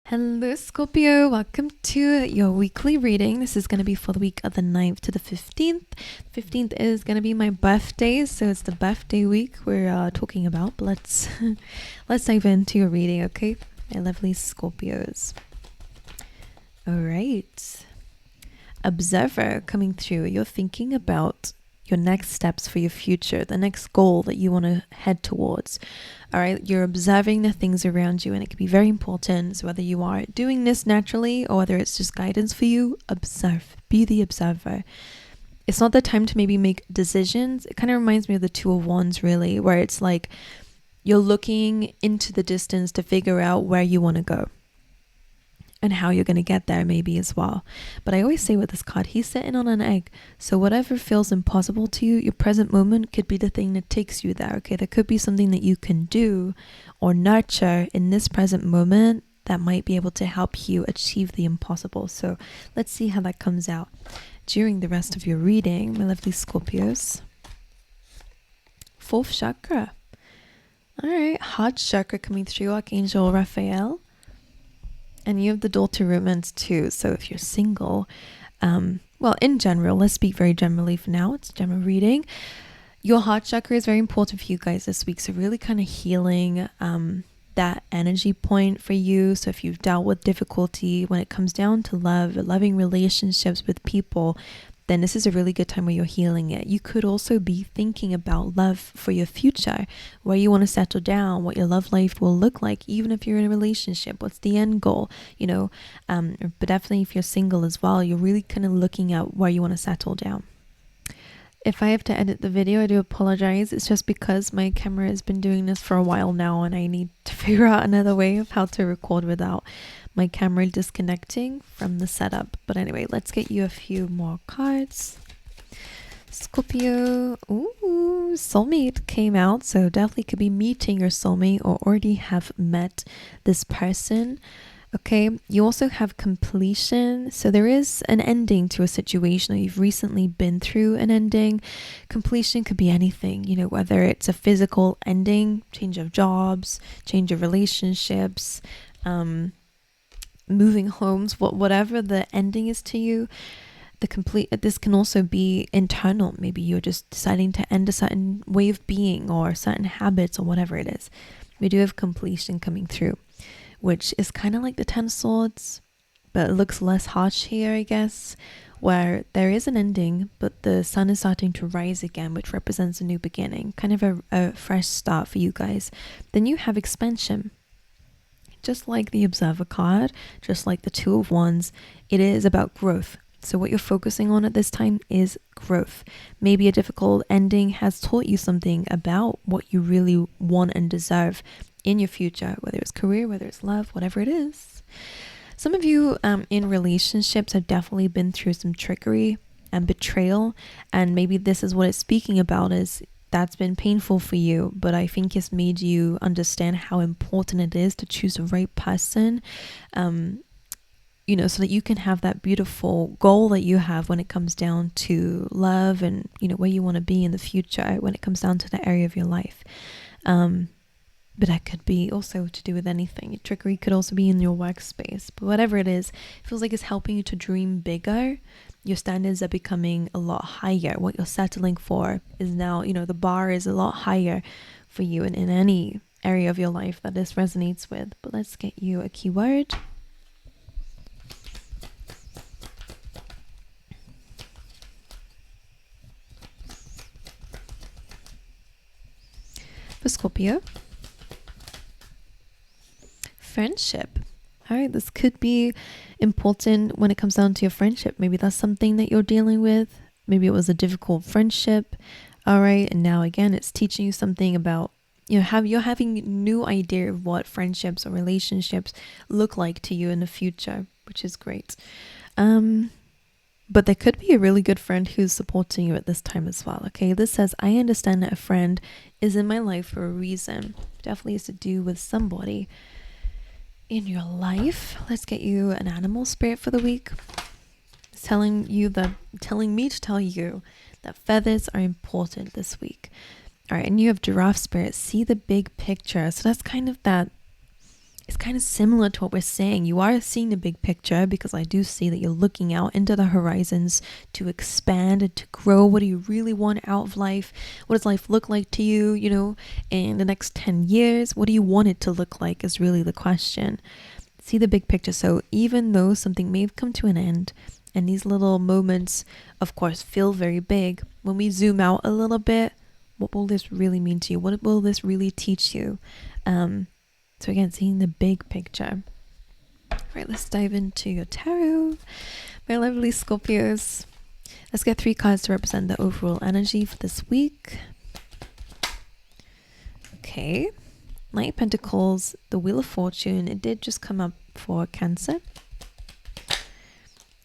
Hello Scorpio, welcome to your weekly reading. This is going to be for the week of the 9th to the 15th. 15th is going to be my birthday, so it's the birthday week we're talking about. But let's dive into your reading, okay? My lovely Scorpios. All right. Observer coming through. You're thinking about your next steps for your future, the next goal that you want to head towards. All right, you're observing the things around you, and it can be very important. So whether you are doing this naturally or whether it's just guidance for you, observe, be the observer. It's not the time to maybe make decisions. It kind of reminds me of the Two of Wands, really, where it's like you're looking into the distance to figure out where you want to go and how you're going to get there maybe as well. But I always say with this card, he's sitting on an egg. So whatever feels impossible to you, your present moment could be the thing that takes you there. Okay, there could be something that you can do or nurture in this present moment that might be able to help you achieve the impossible. So let's see how that comes out during the rest of your reading, my lovely Scorpios. Fourth chakra. All right, heart chakra coming through, Archangel Raphael. And you have the door to romance too. So if you're single, well, in general, let's speak very generally for now. It's a general reading. Your heart chakra is very important for you guys this week. So really kind of healing that energy point for you. So if you've dealt with difficulty when it comes down to love, loving relationships with people, then this is a really good time where you're healing it. You could also be thinking about love for your future, where you want to settle down, what your love life will look like, even if you're in a relationship, what's the end goal, but definitely if you're single as well, you're really kind of looking at where you want to settle down. If I have to edit the video, I do apologize. It's just because my camera has been doing this for a while now and I need to figure out another way of how to record without my camera disconnecting from the setup. But anyway, let's get you a few more cards. Scorpio. Ooh, soulmate came out. So definitely could be meeting your soulmate or already have met this person. Okay, you also have completion. So there is an ending to a situation, or you've recently been through an ending. Completion could be anything, whether it's a physical ending, change of jobs, change of relationships, moving homes, whatever the ending is to you. This can also be internal. Maybe you're just deciding to end a certain way of being or certain habits or whatever it is. We do have completion coming through, which is kind of like the 10 swords, but it looks less harsh here, I guess, where there is an ending, but the sun is starting to rise again, which represents a new beginning, kind of a fresh start for you guys. Then you have expansion. Just like the Observer card, just like the Two of Wands, it is about growth. So what you're focusing on at this time is growth. Maybe a difficult ending has taught you something about what you really want and deserve in your future, whether it's career, whether it's love, whatever it is. Some of you in relationships have definitely been through some trickery and betrayal, and maybe this is what it's speaking about, is that's been painful for you, but I think it's made you understand how important it is to choose the right person, so that you can have that beautiful goal that you have when it comes down to love and, where you want to be in the future when it comes down to the area of your life. But that could be also to do with anything. Trickery could also be in your workspace. But whatever it is, it feels like it's helping you to dream bigger. Your standards are becoming a lot higher. What you're settling for is now, the bar is a lot higher for you in any area of your life that this resonates with. But let's get you a keyword. For Scorpio. Friendship. All right, this could be important when it comes down to your friendship. Maybe that's something that you're dealing with. Maybe it was a difficult friendship. All right, and now again, it's teaching you something about, you're having a new idea of what friendships or relationships look like to you in the future, which is great. But there could be a really good friend who's supporting you at this time as well. Okay, this says, I understand that a friend is in my life for a reason. Definitely has to do with somebody in your life. Let's get you an animal spirit for the week. It's telling me to tell you that feathers are important this week. All right, and you have giraffe spirit. See the big picture. So that's kind of that it's kind of similar to what we're saying. You are seeing the big picture, because I do see that you're looking out into the horizons to expand and to grow. What do you really want out of life? What does life look like to you, in the next 10 years? What do you want it to look like is really the question. See the big picture. So even though something may have come to an end, and these little moments, of course, feel very big, when we zoom out a little bit, what will this really mean to you? What will this really teach you? So again, seeing the big picture. All right, let's dive into your tarot. My lovely Scorpios. Let's get 3 cards to represent the overall energy for this week. Okay. Knight of Pentacles, the Wheel of Fortune. It did just come up for Cancer.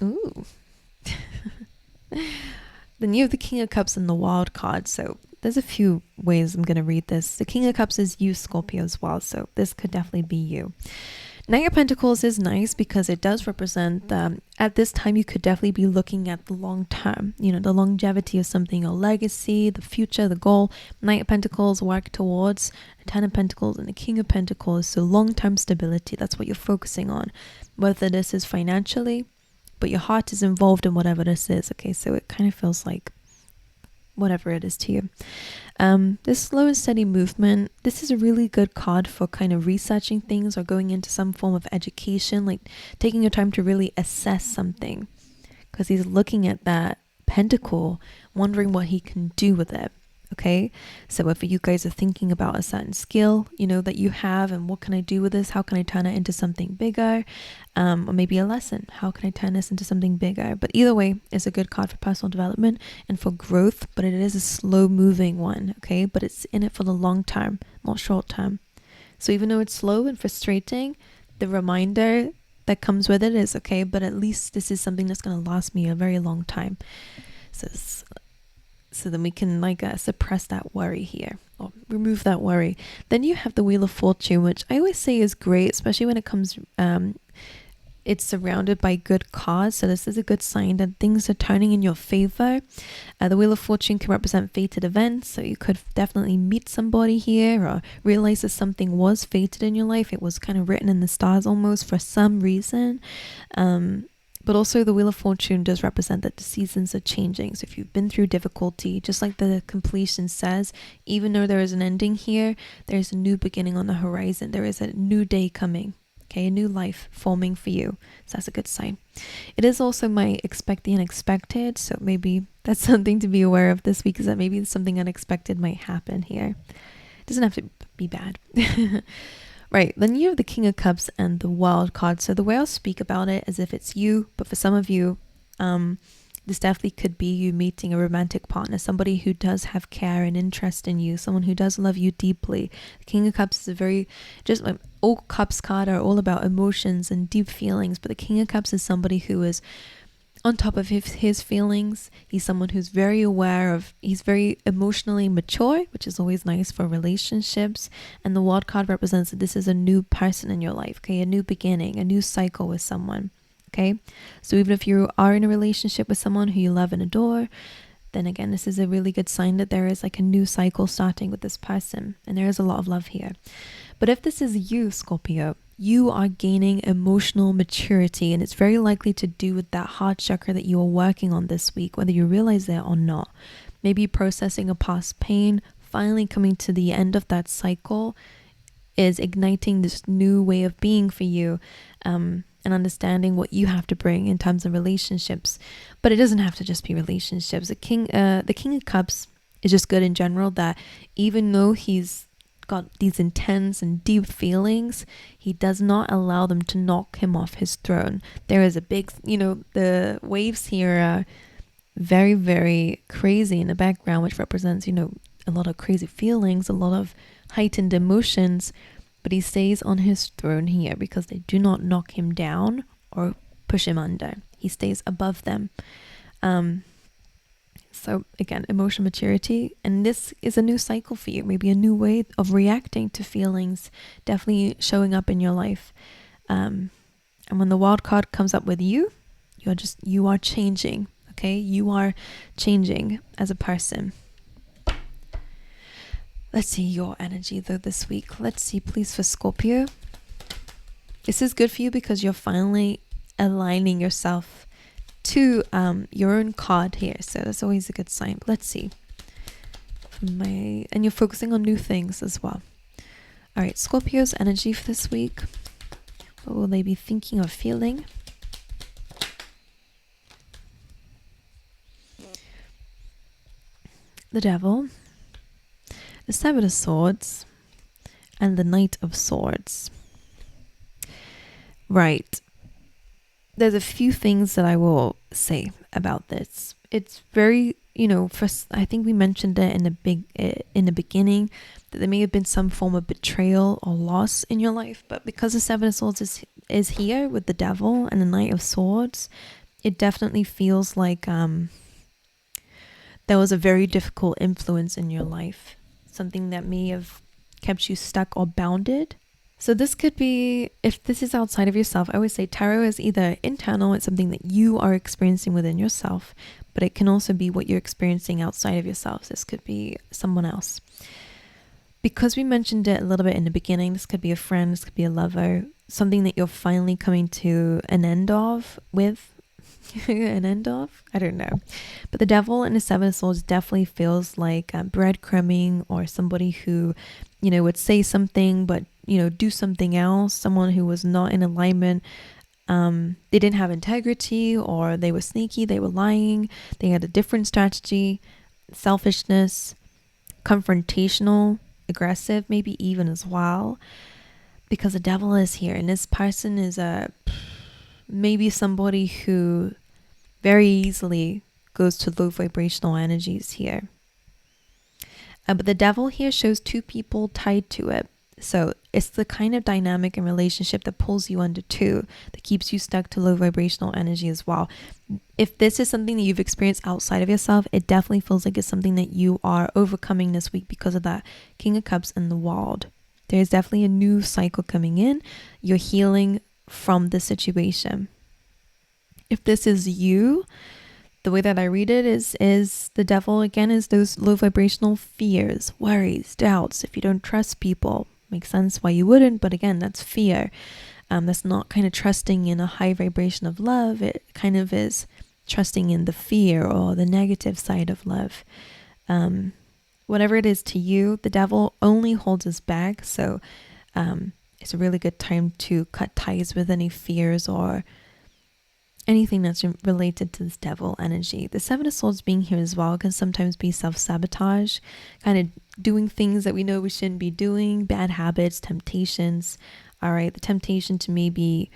Ooh. Then you have the King of Cups and the Wild card. So there's a few ways I'm going to read this. The King of Cups is you, Scorpio, as well. So this could definitely be you. Knight of Pentacles is nice because it does represent, at this time, you could definitely be looking at the long term, the longevity of something, your legacy, the future, the goal. Knight of Pentacles work towards the 10 of Pentacles and the King of Pentacles. So long-term stability, that's what you're focusing on. Whether this is financially, but your heart is involved in whatever this is. Okay, so it kind of feels like whatever it is to you. This slow and steady movement, this is a really good card for kind of researching things or going into some form of education, like taking your time to really assess something, because he's looking at that pentacle, wondering what he can do with it. Okay, so if you guys are thinking about a certain skill, that you have, and what can I do with this? How can I turn it into something bigger? Or maybe a lesson. How can I turn this into something bigger? But either way, it's a good card for personal development and for growth, but it is a slow moving one. Okay, but it's in it for the long term, not short term. So even though it's slow and frustrating, the reminder that comes with it is, okay, but at least this is something that's going to last me a very long time. So then we can suppress that worry here, or remove that worry. Then you have the Wheel of Fortune, which I always say is great, especially when it comes, it's surrounded by good cards. So this is a good sign that things are turning in your favor. The Wheel of Fortune can represent fated events. So you could definitely meet somebody here, or realize that something was fated in your life. It was kind of written in the stars almost for some reason. But also the Wheel of Fortune does represent that the seasons are changing. So if you've been through difficulty, just like the completion says, even though there is an ending here, there's a new beginning on the horizon. There is a new day coming. Okay, a new life forming for you. So that's a good sign. It is also my expect the unexpected. So maybe that's something to be aware of this week, is that maybe something unexpected might happen here. It doesn't have to be bad. Right, then you have the King of Cups and the Wild card. So the way I'll speak about it as if it's you, but for some of you, this definitely could be you meeting a romantic partner, somebody who does have care and interest in you, someone who does love you deeply. The King of Cups is a very, just like all Cups card are all about emotions and deep feelings, but the King of Cups is somebody who is on top of his feelings. He's someone who's very aware of, he's very emotionally mature, which is always nice for relationships. And the Wild card represents that this is a new person in your life, okay? A new beginning, a new cycle with someone, okay? So even if you are in a relationship with someone who you love and adore, then again, this is a really good sign that there is like a new cycle starting with this person. And there is a lot of love here. But if this is you, Scorpio, you are gaining emotional maturity, and it's very likely to do with that heart chakra that you are working on this week, whether you realize it or not. Maybe processing a past pain, finally coming to the end of that cycle is igniting this new way of being for you, and understanding what you have to bring in terms of relationships. But it doesn't have to just be relationships. The King of Cups is just good in general, that even though he's got these intense and deep feelings, he does not allow them to knock him off his throne. There is a big, the waves here are very, very crazy in the background, which represents, a lot of crazy feelings, a lot of heightened emotions, but he stays on his throne here because they do not knock him down or push him under. He stays above them. So again, emotional maturity, and this is a new cycle for you, maybe a new way of reacting to feelings, definitely showing up in your life. And when the Wild card comes up with you, you are changing, okay? You are changing as a person. Let's see your energy though this week. Let's see, please, for Scorpio. This is good for you because you're finally aligning yourself to your own card here. So that's always a good sign. Let's see. And you're focusing on new things as well. All right, Scorpio's energy for this week. What will they be thinking or feeling? The Devil, the Seven of Swords, and the Knight of Swords. Right. There's a few things that I will say about this. It's very, first, I think we mentioned it in the beginning, that there may have been some form of betrayal or loss in your life, but because the Seven of Swords is here with the Devil and the Knight of Swords, it definitely feels like there was a very difficult influence in your life, something that may have kept you stuck or bounded. So this could be, if this is outside of yourself, I always say tarot is either internal, it's something that you are experiencing within yourself, but it can also be what you're experiencing outside of yourself. This could be someone else. Because we mentioned it a little bit in the beginning, this could be a friend, this could be a lover, something that you're finally coming to an end of with. An end of? I don't know. But the Devil and the Seven of Swords definitely feels like breadcrumbing, or somebody who, would say something but, do something else. Someone who was not in alignment. They didn't have integrity, or they were sneaky, they were lying, they had a different strategy, selfishness, confrontational, aggressive, maybe even as well. Because the Devil is here, and this person is maybe somebody who very easily goes to low vibrational energies here. But the Devil here shows two people tied to it. So it's the kind of dynamic and relationship that pulls you under two, that keeps you stuck to low vibrational energy as well. If this is something that you've experienced outside of yourself, it definitely feels like it's something that you are overcoming this week because of that King of Cups and the Wand. There's definitely a new cycle coming in. You're healing from the situation. If this is you, the way that I read it is the Devil again is those low vibrational fears, worries, doubts. If you don't trust people, makes sense why you wouldn't, but again, that's fear. That's not kind of trusting in a high vibration of love. It kind of is trusting in the fear or the negative side of love. Whatever it is to you, the Devil only holds us back. So it's a really good time to cut ties with any fears or anything that's related to this Devil energy. The Seven of Swords being here as well can sometimes be self-sabotage, kind of doing things that we know we shouldn't be doing, bad habits, temptations. All right, the temptation to maybe,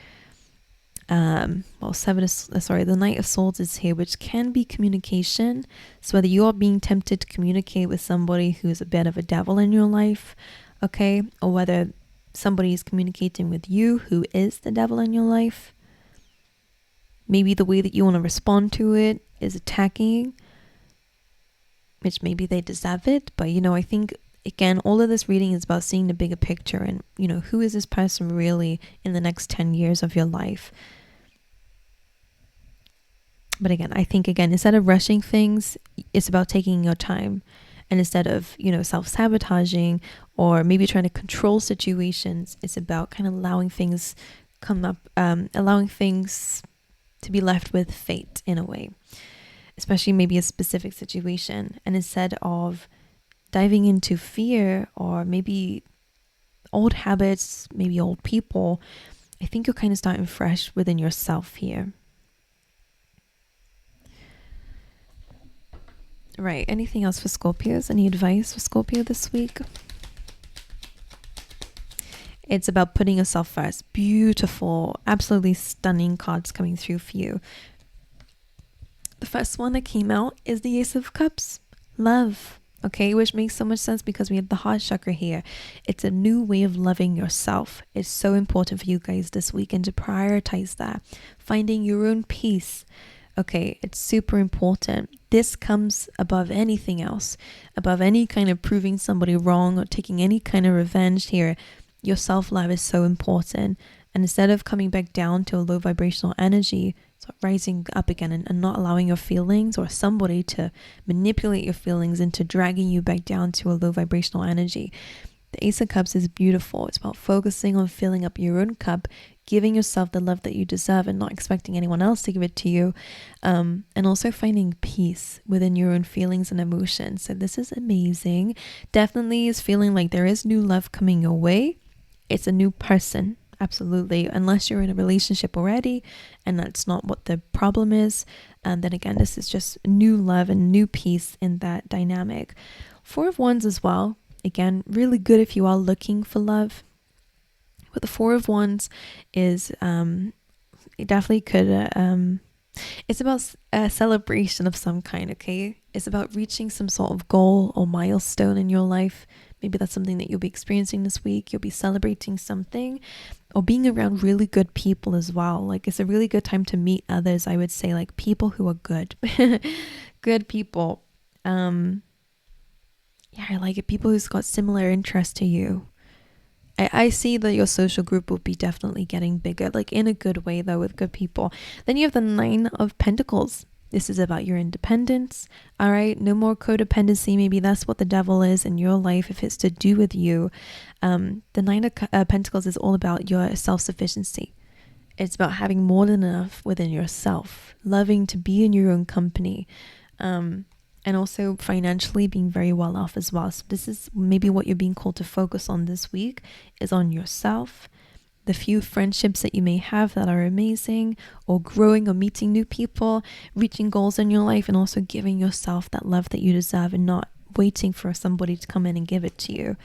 the Knight of Swords is here, which can be communication. So whether you are being tempted to communicate with somebody who's a bit of a devil in your life, okay, or whether somebody is communicating with you who is the devil in your life. Maybe the way that you want to respond to it is attacking, which maybe they deserve it. But, I think, again, all of this reading is about seeing the bigger picture and, who is this person really in the next 10 years of your life. But again, I think, instead of rushing things, it's about taking your time. And instead of, self-sabotaging or maybe trying to control situations, it's about kind of allowing things allowing things to be left with fate in a way, especially maybe a specific situation. And instead of diving into fear or maybe old habits, maybe old people, I think you're kind of starting fresh within yourself here. Right. Anything else for Scorpios? Any advice for Scorpio this week? It's about putting yourself first. Beautiful, absolutely stunning cards coming through for you. The first one that came out is the Ace of Cups. Love. Okay, which makes so much sense because we have the heart chakra here. It's a new way of loving yourself. It's so important for you guys this weekend to prioritize that. Finding your own peace. Okay, it's super important. This comes above anything else, above any kind of proving somebody wrong or taking any kind of revenge here. Your self-love is so important. And instead of coming back down to a low vibrational energy, so rising up again and not allowing your feelings or somebody to manipulate your feelings into dragging you back down to a low vibrational energy. The Ace of Cups is beautiful. It's about focusing on filling up your own cup, giving yourself the love that you deserve and not expecting anyone else to give it to you, and also finding peace within your own feelings and emotions. So this is amazing. Definitely is feeling like there is new love coming your way. It's a new person, absolutely, unless you're in a relationship already and that's not what the problem is. And then again, this is just new love and new peace in that dynamic. 4 of Wands as well, again, really good if you are looking for love. But the 4 of Wands is it definitely could it's about a celebration of some kind. Okay, it's about reaching some sort of goal or milestone in your life. Maybe that's something that you'll be experiencing this week. You'll be celebrating something or being around really good people as well. Like, it's a really good time to meet others, I would say, like people who are good. Good people. Yeah, I like it. People who's got similar interests to you. I see that your social group will be definitely getting bigger, like in a good way though, with good people. Then you have the 9 of Pentacles. This is about your independence. All right, no more codependency. Maybe that's what the devil is in your life if it's to do with you. The 9 of Pentacles is all about your self-sufficiency. It's about having more than enough within yourself, loving to be in your own company, and also financially being very well off as well. So this is maybe what you're being called to focus on this week, is on yourself, the few friendships that you may have that are amazing, or growing or meeting new people, reaching goals in your life, and also giving yourself that love that you deserve and not waiting for somebody to come in and give it to you.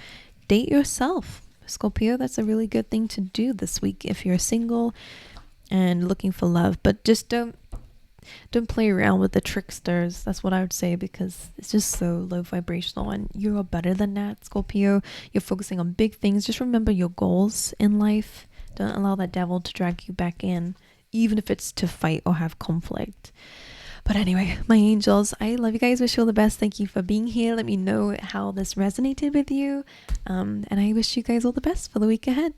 Date yourself, Scorpio. That's a really good thing to do this week if you're single and looking for love. But just don't play around with the tricksters. That's what I would say, because it's just so low vibrational, and you're better than that, Scorpio. You're focusing on big things. Just remember your goals in life. Don't allow that devil to drag you back in, even if it's to fight or have conflict. But anyway, my angels, I love you guys. Wish you all the best. Thank you for being here. Let me know how this resonated with you, and I wish you guys all the best for the week ahead.